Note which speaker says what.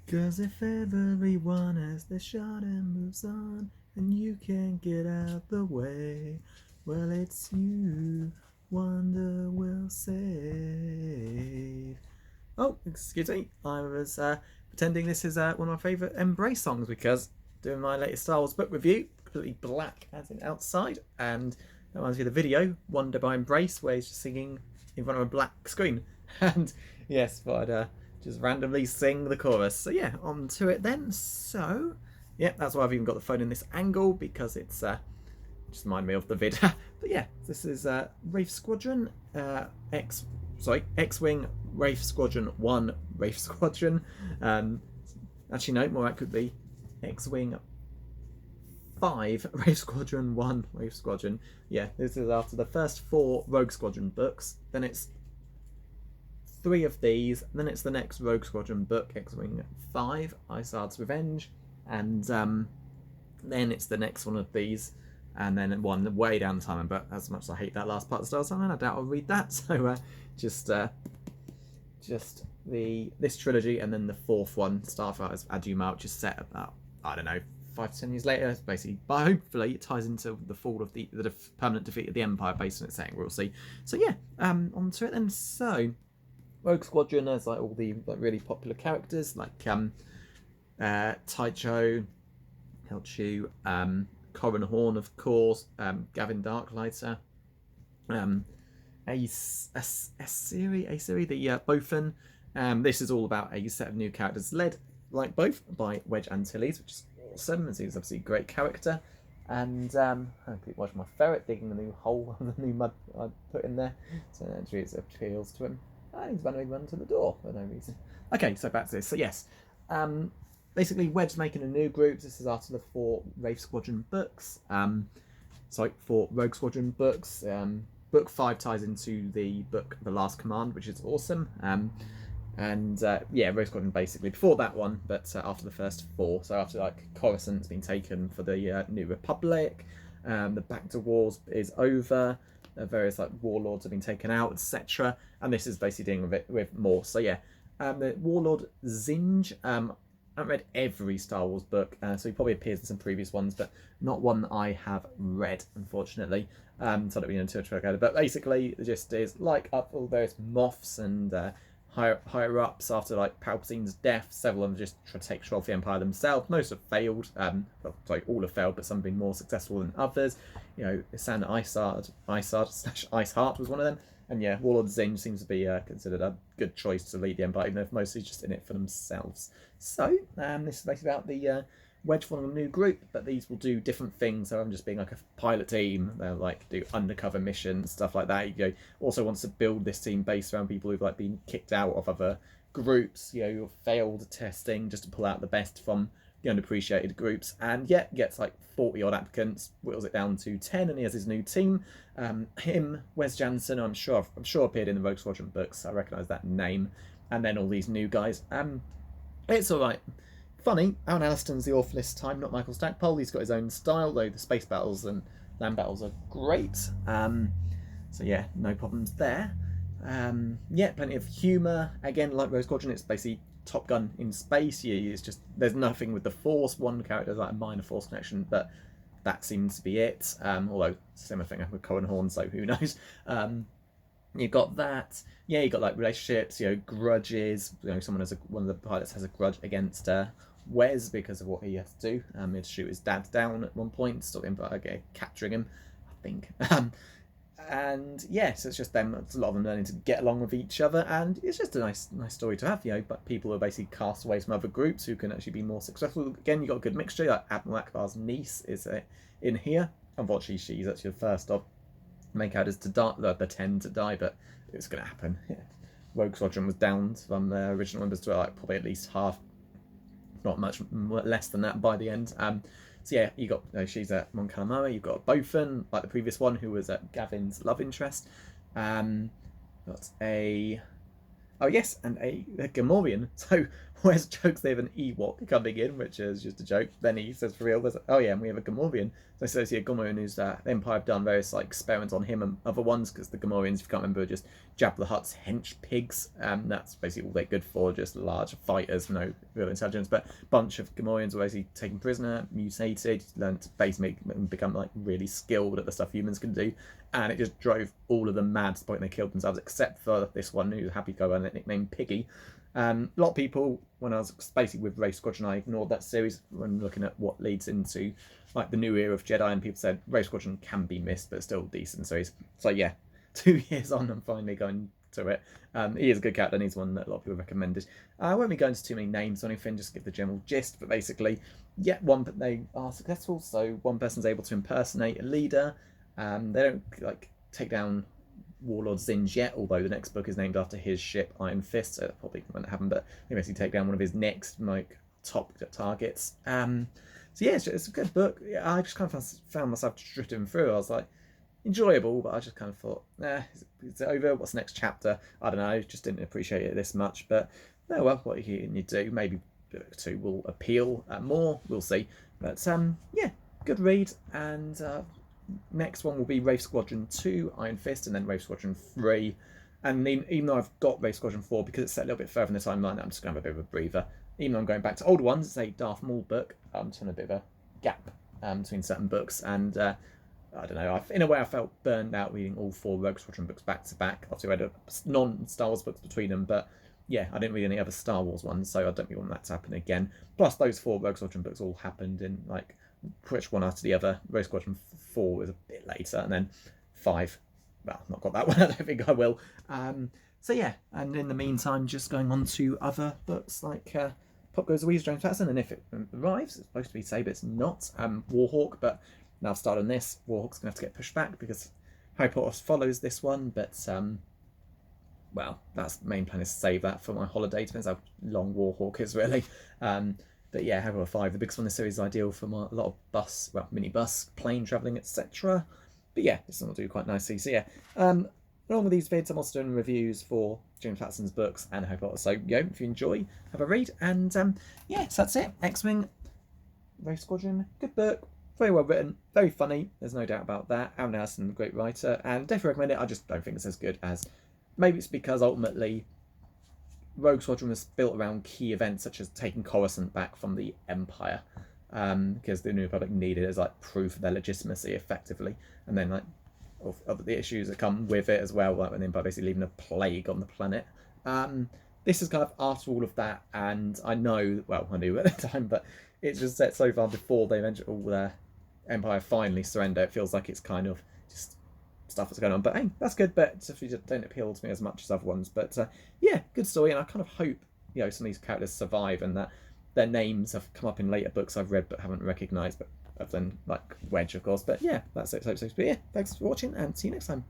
Speaker 1: 'Cause if everyone has their shot and moves on, and you can't get out the way, well, it's you Wonder will save. Oh, excuse me. I was pretending this is one of my favourite Embrace songs because doing my latest Star Wars book review, completely black as in outside, and that reminds me of the video Wonder by Embrace where he's just singing in front of a black screen. And yes, but I'd just randomly sing the chorus. So yeah, on to it then. So yeah, that's why I've even got the phone in this angle because it's just remind me of the vid. But yeah, this is Wraith Squadron, X-Wing Wraith Squadron 1 Wraith Squadron. Actually, no, more accurately, X-Wing 5 Wraith Squadron 1 Wraith Squadron. Yeah, this is after the first 4 Rogue Squadron books. Then it's 3 of these. Then it's the next Rogue Squadron book, X-Wing 5, Isard's Revenge. And then it's the next one of these. And then one way down the timeline, but as much as I hate that last part of the Star Wars timeline, I doubt I'll read that. So just this trilogy, and then the 4th one, Starfighter's Aduma, which is set about, I don't know, 5 to 10 years later. It's basically, but hopefully it ties into the fall of the permanent defeat of the Empire based on its setting. We'll see. So yeah, on to it then. So Rogue Squadron has like all the really popular characters like Taicho, Helchu, Corran Horn, of course, Gavin Darklighter, Asiri, the Bothan. This is all about a set of new characters led, like both, by Wedge Antilles, which is awesome, as he's obviously a great character. And I keep watching my ferret digging a new hole on the new mud I put in there, so actually it appeals to him. He's run to the door for no reason. Okay, so back to this. So yes, basically, Wedge's making a new group. This is after the 4 Wraith Squadron books. 4 Rogue Squadron books. Book 5 ties into the book The Last Command, which is awesome. Yeah, Rogue Squadron basically before that one, but after the first 4. So after like Coruscant's been taken for the New Republic, the Bacta Wars is over. Various like warlords have been taken out, etc. And this is basically dealing with it with more. So yeah, the Warlord Zinj. I haven't read every Star Wars book, so he probably appears in some previous ones, but not one that I have read, unfortunately. So I don't really know too much about it. But basically, the gist is, like up all various Moffs and higher ups after like Palpatine's death, several of them just try to take control of the Empire themselves. Most have failed. All have failed, but some have been more successful than others. You know, Isan Iceheart was one of them. And yeah, Warlord Zinj seems to be considered a good choice to lead the Empire, even though mostly just in it for themselves. So, this is basically about the Wedge forming a new group, but these will do different things. So I'm just being like a pilot team. They'll like do undercover missions, stuff like that. You know, also wants to build this team based around people who've like been kicked out of other groups, you know, who've failed testing, just to pull out the best from the unappreciated groups. And yeah, gets like 40 odd applicants, whittles it down to 10, and he has his new team. Him, Wes Jansen, I'm sure appeared in the Rogue Squadron books. I recognise that name. And then all these new guys. It's alright. Funny, Alan Alliston's the author this time, not Michael Stackpole. He's got his own style, though the space battles and land battles are great. So yeah, no problems there. Yeah, plenty of humour. Again, like Rogue Squadron, it's basically Top Gun in space. It's just, there's nothing with the Force. One character has like a minor Force connection, but that seems to be it. Although, similar thing with Corran Horn, so who knows. You've got that. Yeah, you've got like relationships, you know, grudges. You know, one of the pilots has a grudge against Wes because of what he has to do. He had to shoot his dad down at one point, stop him by capturing him, I think. And yeah, so it's just them. It's a lot of them learning to get along with each other, and it's just a nice story to have. You know, but people are basically cast away from other groups who can actually be more successful. Again, you got a good mixture. Like Admiral Akbar's niece is in here. Unfortunately, she's actually the first of main characters to die, pretend to die, but it's going to happen. Yeah. Rogue Squadron was down from the original members to like probably at least half, not much less than that by the end. So yeah, you got she's at Mon Calamari. You've got Bothan, like the previous one, who was at Gavin's love interest. Got a and a Gamorrean. So Wes jokes they have an Ewok coming in, which is just a joke. Then he says for real, there's, oh yeah, and we have a Gamorrean. So says here, Gamorrean who's the Empire have done various like experiments on him and other ones, because the Gamorreans, if you can't remember, are just Jabba the Hutt's hench pigs. That's basically all they're good for, just large fighters, no real intelligence. But a bunch of Gamorreans were basically taken prisoner, mutated, learned to basically become like really skilled at the stuff humans can do, and it just drove all of them mad to the point they killed themselves, except for this one who's happy to go by the nickname Piggy. A lot of people, when I was basically with Wraith Squadron, I ignored that series when looking at what leads into like the new era of Jedi, and people said Wraith Squadron can be missed, but still decent series. So yeah, 2 years on, I'm finally going to it. He is a good captain. He's one that a lot of people recommended. I won't be going into too many names or anything, just give the general gist. But basically, yeah, they are successful. So one person's able to impersonate a leader. They don't like take down Warlord Zinj yet, although the next book is named after his ship Iron Fist, so that probably won't happen, but they basically take down one of his next like top targets. So yeah, it's a good book. Yeah, I just kind of found myself drifting through. I was like, enjoyable, but I just kind of thought, is it over? What's the next chapter? I don't know, just didn't appreciate it this much, but oh well, what can you do? Maybe book 2 will appeal more, we'll see. But yeah, good read, and next one will be Wraith Squadron 2, Iron Fist, and then Wraith Squadron 3. And even though I've got Wraith Squadron 4, because it's set a little bit further in the timeline, I'm just going to have a bit of a breather. Even though I'm going back to older ones, it's a Darth Maul book. I'm just having a bit of a gap between certain books. And I don't know, in a way I felt burned out reading all 4 Rogue Squadron books back to back. Obviously I read non-Star Wars books between them, but yeah, I didn't read any other Star Wars ones, so I don't really want that to happen again. Plus those 4 Rogue Squadron books all happened in like which one after the other. Rogue Squadron 4 was a bit later, and then 5, well, not got that one, I don't think I will. So yeah, and in the meantime, just going on to other books like Pop Goes the Weasel, James Patterson, and if it arrives, it's supposed to be today, but it's not. Warhawk, but now I've started on this, Warhawk's going to have to get pushed back because Harry Potter follows this one, but well, that's main plan is to save that for my holiday. Depends how long Warhawk is, really. But yeah, Harry Potter 5, the biggest one in the series, is ideal for a lot of bus, well, minibus, plane travelling, etc. But yeah, this one will do quite nicely. So yeah, along with these vids, I'm also doing reviews for James Patterson's books and Harry Potter. So yeah, if you enjoy, have a read. And yeah, so that's it. X-Wing, Wraith Squadron, good book. Very well written, very funny. There's no doubt about that. Aaron Allison, great writer, and definitely recommend it. I just don't think it's as good as. Maybe it's because ultimately Rogue Squadron was built around key events such as taking Coruscant back from the Empire, because the New Republic needed it as like proof of their legitimacy, effectively, and then like of the issues that come with it as well, like when the Empire basically leaving a plague on the planet. This is kind of after all of that, and I know, well, I knew at the time, but it's just set so far before they eventually all their Empire finally surrender. It feels like it's kind of just stuff that's going on, but hey, that's good. But if you don't appeal to me as much as other ones, but yeah, good story, and I kind of hope some of these characters survive and that their names have come up in later books I've read but haven't recognised, but other than like Wedge, of course. But yeah, that's it. So yeah, thanks for watching, and see you next time.